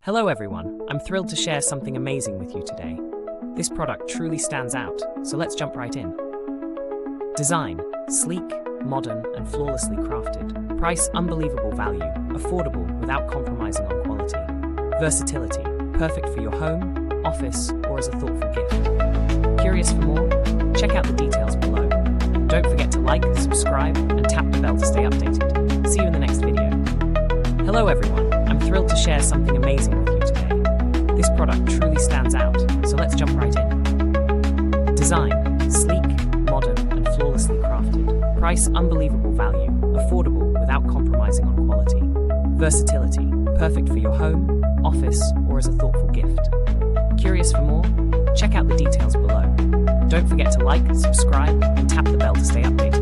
Hello everyone, I'm thrilled to share something amazing with you today. This product truly stands out, so let's jump right in. Design: sleek, modern, and flawlessly crafted. Price: unbelievable value, affordable without compromising on quality. Versatility: perfect for your home, office, or as a thoughtful gift. Curious for more? Check out the details below. Don't forget to like, subscribe, and tap the bell to stay updated. See you in the next video. Hello everyone, I'm thrilled to share something amazing with you today. This product truly stands out, so let's jump right in. Design: sleek, modern, and flawlessly crafted. Price: unbelievable value, affordable without compromising on quality. Versatility: perfect for your home, office, or as a thoughtful gift. Curious for more? Check out the details below. Don't forget to like, subscribe, and tap the bell to stay updated.